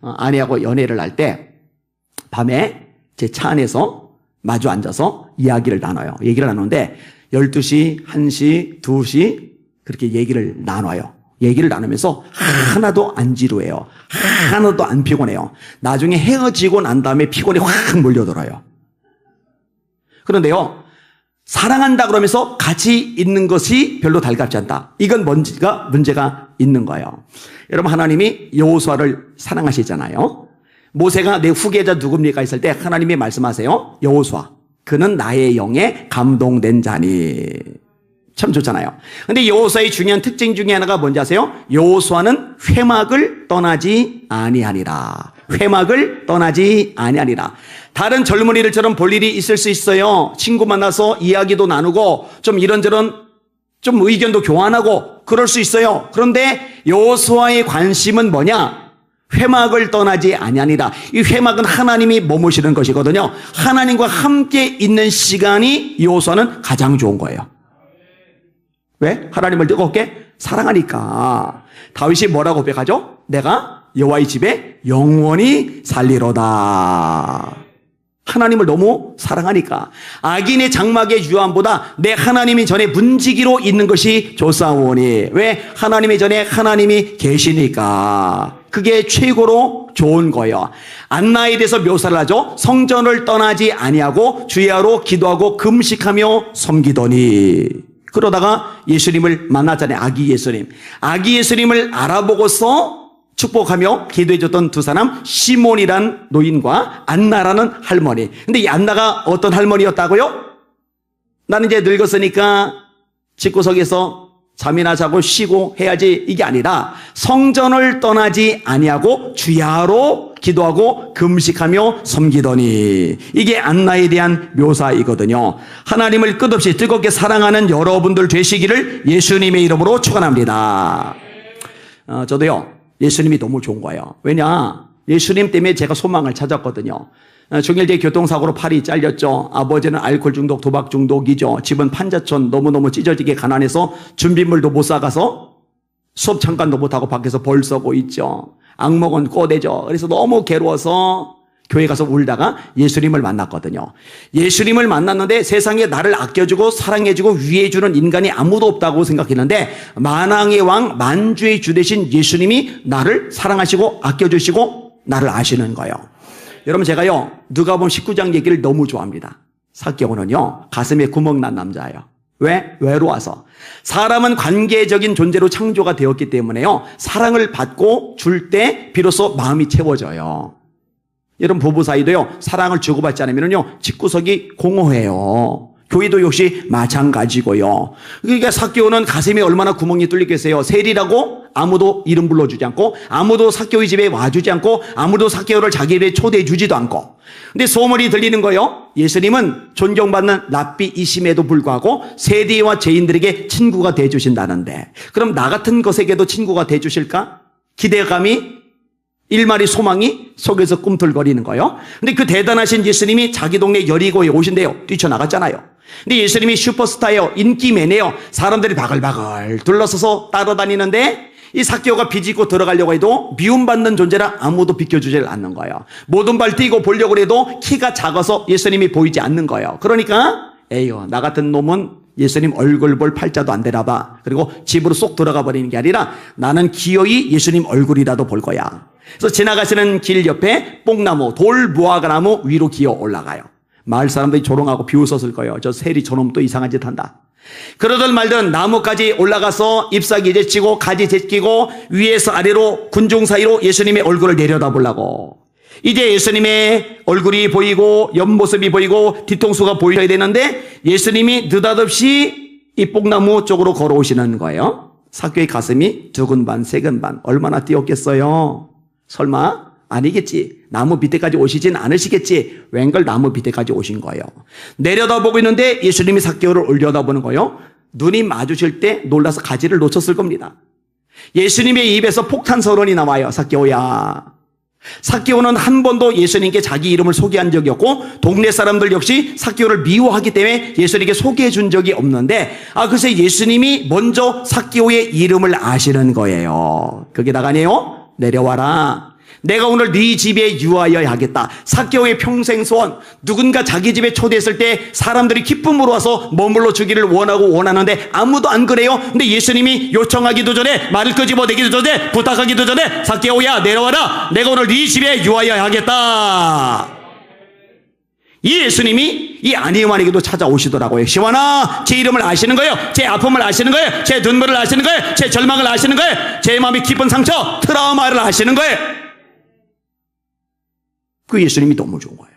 아내하고 연애를 할 때 밤에 제 차 안에서 마주 앉아서 이야기를 나눠요. 얘기를 나누는데 12시, 1시, 2시 그렇게 얘기를 나눠요. 얘기를 나누면서 하나도 안 지루해요. 하나도 안 피곤해요. 나중에 헤어지고 난 다음에 피곤이 확 몰려들어요. 그런데요, 사랑한다 그러면서 같이 있는 것이 별로 달갑지 않다. 이건 문제가 있는 거예요. 여러분, 하나님이 여호수아를 사랑하시잖아요. 모세가 내 후계자 누굽니까 했을 때 하나님이 말씀하세요. 여호수아, 그는 나의 영에 감동된 자니. 참 좋잖아요. 근데 여호수아의 중요한 특징 중에 하나가 뭔지 아세요? 여호수아는 회막을 떠나지 아니하니라. 회막을 떠나지 아니하니라. 다른 젊은이들처럼 볼 일이 있을 수 있어요. 친구 만나서 이야기도 나누고 좀 이런저런 좀 의견도 교환하고 그럴 수 있어요. 그런데 여호수아의 관심은 뭐냐? 회막을 떠나지 아니하니라. 이 회막은 하나님이 머무시는 것이거든요. 하나님과 함께 있는 시간이 여호수아는 가장 좋은 거예요. 왜? 하나님을 뜨겁게 사랑하니까. 다윗이 뭐라고 고백하죠? 내가 여호와의 집에 영원히 살리로다. 하나님을 너무 사랑하니까. 악인의 장막의 유함보다 내 하나님이 전에 문지기로 있는 것이 좋사오니. 왜? 하나님의 전에 하나님이 계시니까. 그게 최고로 좋은 거예요. 안나에 대해서 묘사를 하죠. 성전을 떠나지 아니하고 주야로 기도하고 금식하며 섬기더니. 그러다가 예수님을 만났잖아요. 아기 예수님. 아기 예수님을 알아보고서 축복하며 기도해줬던 두 사람, 시몬이란 노인과 안나라는 할머니. 근데 이 안나가 어떤 할머니였다고요? 나는 이제 늙었으니까 집구석에서 잠이나 자고 쉬고 해야지, 이게 아니라 성전을 떠나지 아니하고 주야로 기도하고 금식하며 섬기더니. 이게 안나에 대한 묘사이거든요. 하나님을 끝없이 뜨겁게 사랑하는 여러분들 되시기를 예수님의 이름으로 축원합니다. 저도요, 예수님이 너무 좋은 거예요. 왜냐? 예수님 때문에 제가 소망을 찾았거든요. 중일제 교통사고로 팔이 잘렸죠. 아버지는 알코올 중독, 도박 중독이죠. 집은 판자촌, 너무너무 찢어지게 가난해서 준비물도 못 사가서 수업 참관도 못하고 밖에서 벌 쏘고 있죠. 악몽은 꼬대죠. 그래서 너무 괴로워서 교회 가서 울다가 예수님을 만났거든요. 예수님을 만났는데 세상에 나를 아껴주고 사랑해주고 위해주는 인간이 아무도 없다고 생각했는데 만왕의 왕 만주의 주 되신 예수님이 나를 사랑하시고 아껴주시고 나를 아시는 거예요. 여러분, 제가요, 누가복음 19장 얘기를 너무 좋아합니다. 삭개오는요, 가슴에 구멍 난 남자예요. 왜? 외로워서. 사람은 관계적인 존재로 창조가 되었기 때문에요, 사랑을 받고 줄 때 비로소 마음이 채워져요. 여러분, 부부 사이도요, 사랑을 주고받지 않으면요, 집구석이 공허해요. 교회도 역시 마찬가지고요. 그러니까 삭개오는 가슴에 얼마나 구멍이 뚫리겠어요. 세리라고 아무도 이름 불러주지 않고, 아무도 삭개오의 집에 와주지 않고, 아무도 삭개오를 자기 집에 초대해 주지도 않고. 근데 소문이 들리는 거예요. 예수님은 존경받는 랍비이심에도 불구하고 세리와 죄인들에게 친구가 돼 주신다는데, 그럼 나 같은 것에게도 친구가 돼 주실까? 기대감이, 일말의 소망이 속에서 꿈틀거리는 거예요. 근데 그 대단하신 예수님이 자기 동네 여리고에 오신대요. 뛰쳐나갔잖아요. 근데 예수님이 슈퍼스타예요. 인기맨이에요. 사람들이 바글바글 둘러서서 따라다니는데 이 삭개오가 비집고 들어가려고 해도 미움받는 존재라 아무도 비켜주질 않는 거예요. 모든 발 뛰고 보려고 해도 키가 작아서 예수님이 보이지 않는 거예요. 그러니까 에휴, 나 같은 놈은 예수님 얼굴 볼 팔자도 안 되나 봐. 그리고 집으로 쏙 들어가 버리는 게 아니라 나는 기어이 예수님 얼굴이라도 볼 거야. 그래서 지나가시는 길 옆에 뽕나무, 돌무화과나무 위로 기어 올라가요. 마을 사람들이 조롱하고 비웃었을 거예요. 저 세리 저놈 또 이상한 짓 한다. 그러던 말든 나무까지 올라가서 잎사귀 제치고 가지 제끼고 위에서 아래로 군중 사이로 예수님의 얼굴을 내려다보려고. 이제 예수님의 얼굴이 보이고 옆모습이 보이고 뒤통수가 보여야 되는데 예수님이 느닷없이 이 뽕나무 쪽으로 걸어오시는 거예요. 삭개오의 가슴이 두근반 세근반. 얼마나 뛰었겠어요. 설마 아니겠지. 나무 밑에까지 오시진 않으시겠지. 웬걸 나무 밑에까지 오신 거예요. 내려다보고 있는데 예수님이 삭개오를 올려다보는 거예요. 눈이 마주칠 때 놀라서 가지를 놓쳤을 겁니다. 예수님의 입에서 폭탄 선언이 나와요. 삭개오야. 삭개오는 한 번도 예수님께 자기 이름을 소개한 적이 없고 동네 사람들 역시 삭개오를 미워하기 때문에 예수님께 소개해 준 적이 없는데 글쎄 예수님이 먼저 삭개오의 이름을 아시는 거예요. 거기다가 아니에요? 내려와라. 내가 오늘 네 집에 유하여 하겠다. 삭개오의 평생 소원. 누군가 자기 집에 초대했을 때 사람들이 기쁨으로 와서 머물러 주기를 원하는데 아무도 안 그래요. 근데 예수님이 요청하기도 전에, 말을 끄집어내기도 전에, 부탁하기도 전에 삭개오야 내려와라. 내가 오늘 네 집에 유하여 하겠다. 이 예수님이 이 아니만에게도 찾아오시더라고요. 시원아, 제 이름을 아시는 거예요. 제 아픔을 아시는 거예요. 제 눈물을 아시는 거예요. 제 절망을 아시는 거예요. 제 마음의 깊은 상처, 트라우마를 아시는 거예요. 그 예수님이 너무 좋은 거예요.